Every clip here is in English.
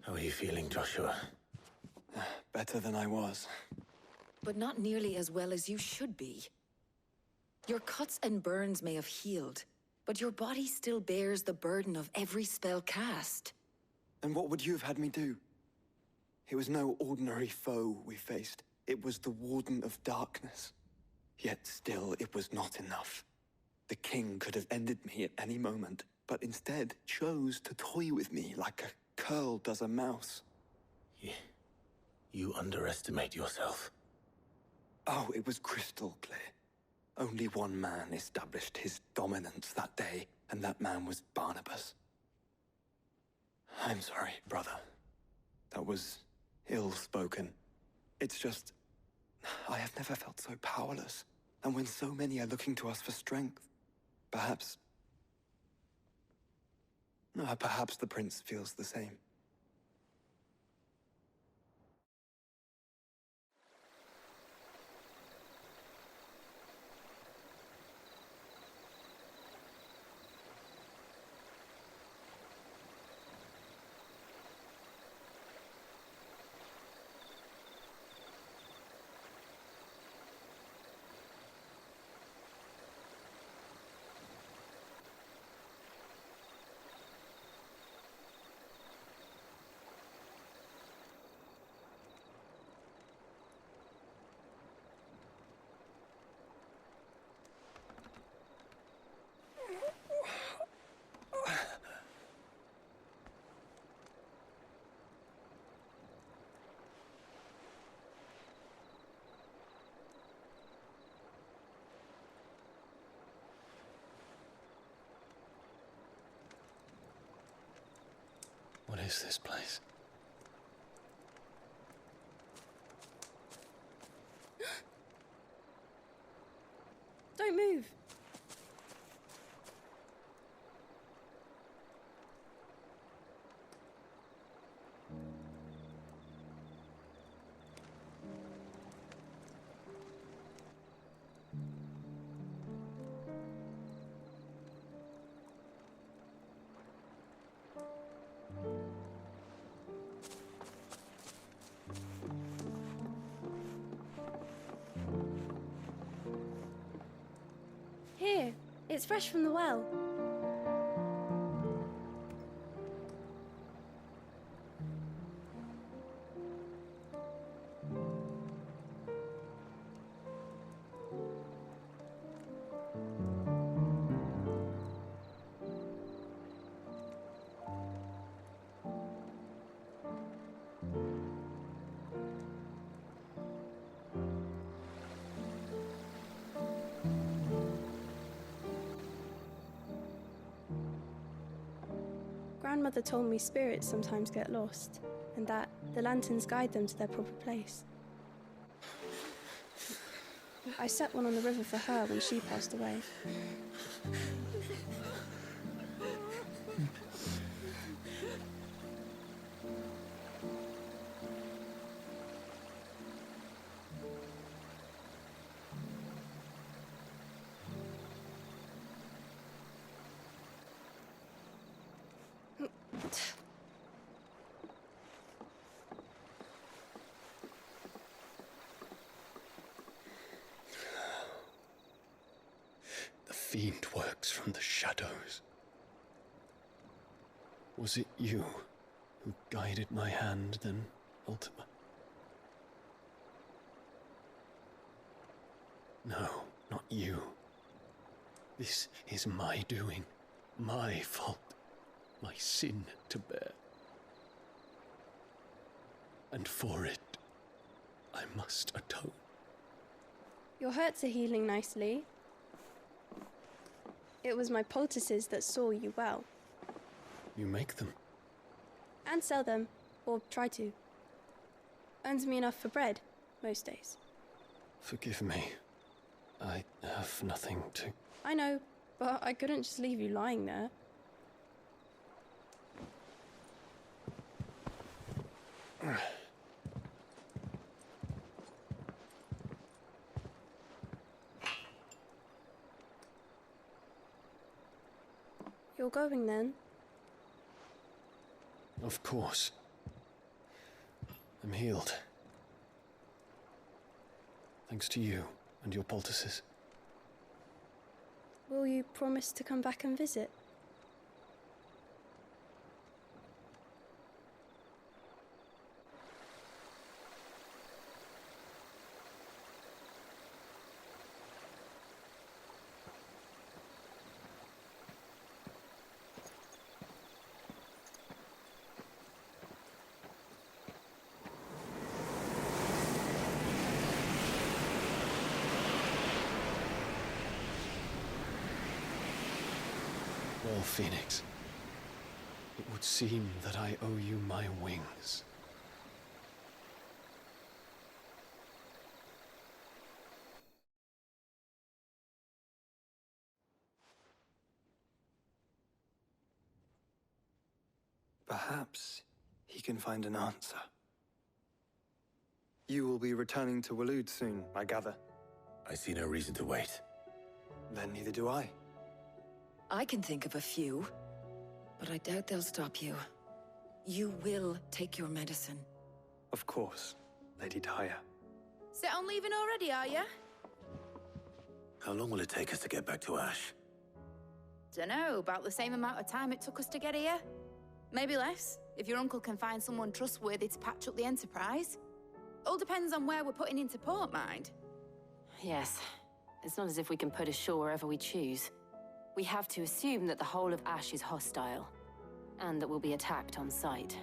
How are you feeling, Joshua? Better than I was. But not nearly as well as you should be. Your cuts and burns may have healed, but your body still bears the burden of every spell cast. And what would you have had me do? It was no ordinary foe we faced. It was the Warden of Darkness. Yet still, it was not enough. The king could have ended me at any moment, but instead chose to toy with me like a curl does a mouse. You underestimate yourself. Oh, it was crystal clear. Only one man established his dominance that day, and that man was Barnabas. I'm sorry, brother. That was ill-spoken. It's just, I have never felt so powerless. And when so many are looking to us for strength, perhaps the prince feels the same. What is this place? Don't move. Here, it's fresh from the well. Grandmother told me spirits sometimes get lost, and that the lanterns guide them to their proper place. I set one on the river for her when she passed away. The fiend works from the shadows. Was it you who guided my hand, then, Ultima? No, not you. This is my doing, my fault, my sin to bear. And for it, I must atone. Your hurts are healing nicely. It was my poultices that saw you well. You make them? And sell them, or try to. Earns me enough for bread, most days. Forgive me. I have nothing to... I know, but I couldn't just leave you lying there. You're going then? Of course. I'm healed. Thanks to you and your poultices. Will you promise to come back and visit? Well, Phoenix, it would seem that I owe you my wings. Perhaps he can find an answer. You will be returning to Waloed soon, I gather. I see no reason to wait. Then neither do I. I can think of a few, but I doubt they'll stop you. You will take your medicine. Of course, Lady Dahlia. Set on leaving already, are you? How long will it take us to get back to Ash? Dunno, about the same amount of time it took us to get here. Maybe less, if your uncle can find someone trustworthy to patch up the Enterprise. All depends on where we're putting into port, mind. Yes. It's not as if we can put ashore wherever we choose. We have to assume that the whole of Ash is hostile, and that we'll be attacked on sight.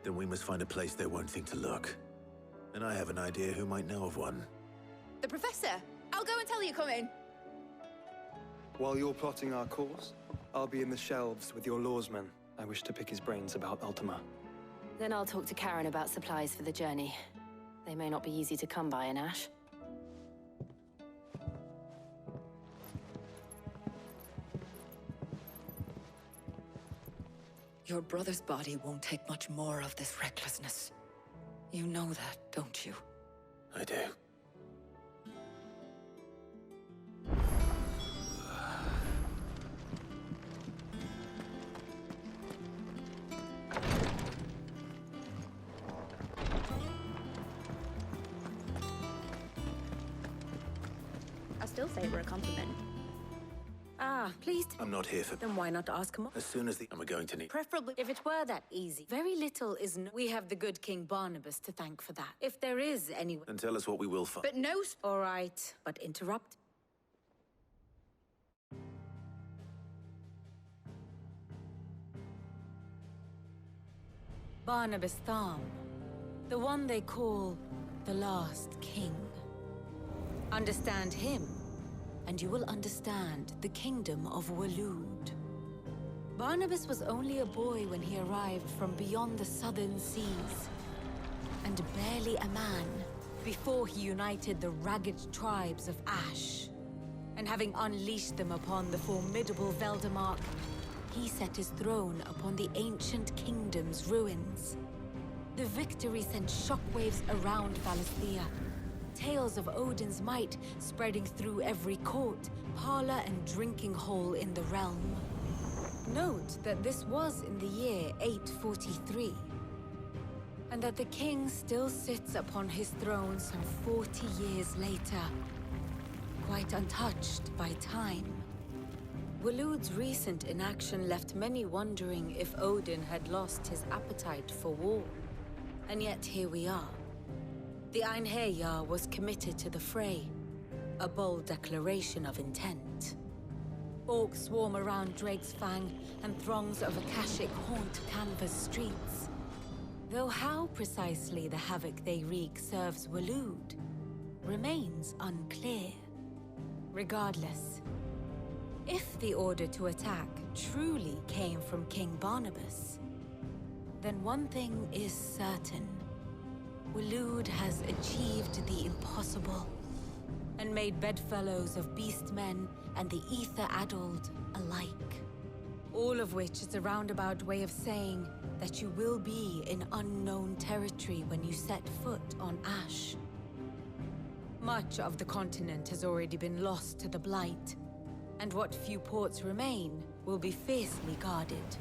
Then we must find a place they won't think to look. And I have an idea who might know of one. The Professor! I'll go and tell you coming! While you're plotting our course, I'll be in the shelves with your lawsman. I wish to pick his brains about Ultima. Then I'll talk to Karen about supplies for the journey. They may not be easy to come by in Ash. Your brother's body won't take much more of this recklessness. You know that, don't you? I do. I still say we're a compliment. Ah, pleased. I'm not here for... Then why not ask him? As soon as the... And we're going to need... Preferably, if it were that easy. Very little is... We have the good King Barnabas to thank for that. If there is any... Then tell us what we will find. But no... All right, but interrupt. Barnabas Tham. The one they call the Last King. Understand him, and you will understand the kingdom of Waloed. Barnabas was only a boy when he arrived from beyond the southern seas, and barely a man before he united the ragged tribes of Ash. And having unleashed them upon the formidable Veldamark, he set his throne upon the ancient kingdom's ruins. The victory sent shockwaves around Valisthea. Tales of Odin's might spreading through every court, parlor, and drinking hole in the realm. Note that this was in the year 843, and that the king still sits upon his throne some 40 years later, quite untouched by time. Waloed's recent inaction left many wondering if Odin had lost his appetite for war. And yet here we are. The Einherjar was committed to the fray, a bold declaration of intent. Orcs swarm around Drake's Fang, and throngs of Akashic haunt Canva's streets. Though how precisely the havoc they wreak serves Waloed remains unclear. Regardless, if the order to attack truly came from King Barnabas, then one thing is certain. Waloed has achieved the impossible, and made bedfellows of beastmen and the ether-addled alike. All of which is a roundabout way of saying that you will be in unknown territory when you set foot on Ash. Much of the continent has already been lost to the Blight, and what few ports remain will be fiercely guarded.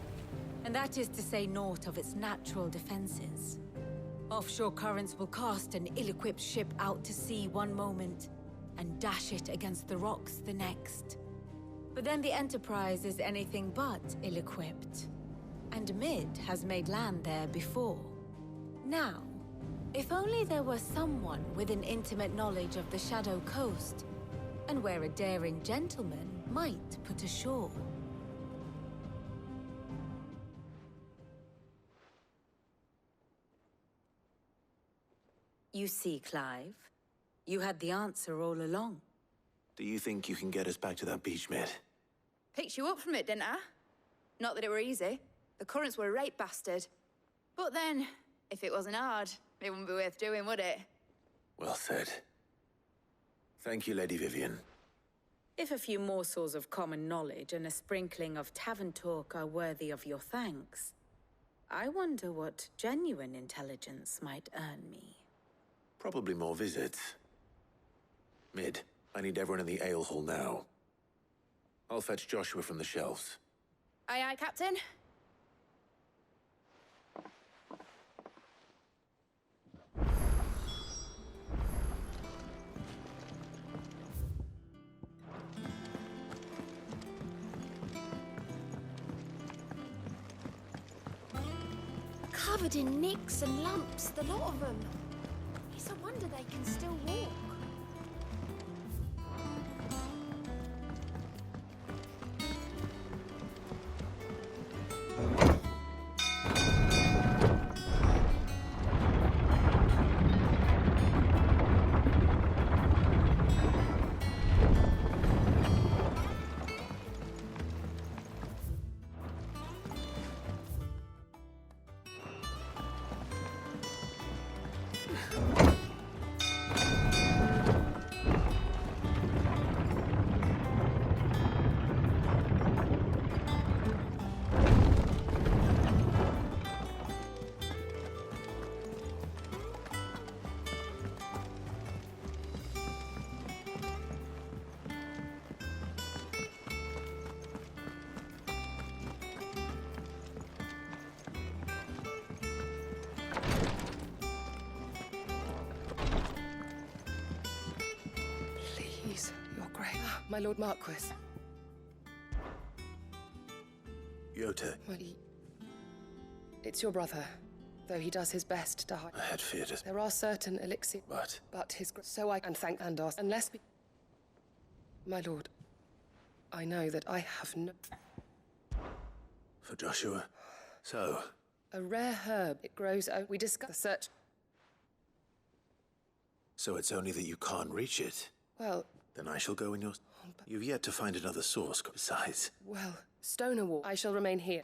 And that is to say naught of its natural defenses. Offshore currents will cast an ill-equipped ship out to sea one moment and dash it against the rocks the next. But then the Enterprise is anything but ill-equipped. And Mid has made land there before. Now, if only there were someone with an intimate knowledge of the Shadow Coast, and where a daring gentleman might put ashore. You see, Clive, you had the answer all along. Do you think you can get us back to that beach, Mid? Picked you up from it, didn't I? Not that it were easy. The currents were a right bastard. But then, if it wasn't hard, it wouldn't be worth doing, would it? Well said. Thank you, Lady Vivian. If a few morsels of common knowledge and a sprinkling of tavern talk are worthy of your thanks, I wonder what genuine intelligence might earn me. Probably more visits. Mid, I need everyone in the ale hall now. I'll fetch Joshua from the shelves. Aye, aye, Captain. Covered in nicks and lumps, the lot of them. It's a wonder they can still walk. My Lord Marquis. Yota. It's your brother, though he does his best to hide. I had feared it. There are certain elixirs. But his... So I can thank Andos, unless we... My lord, I know that I have no... For Joshua. So? A rare herb. It grows... We discussed the search... So it's only that you can't reach it? Well... Then I shall go in your... You've yet to find another source, besides. Well, Stonewall. I shall remain here.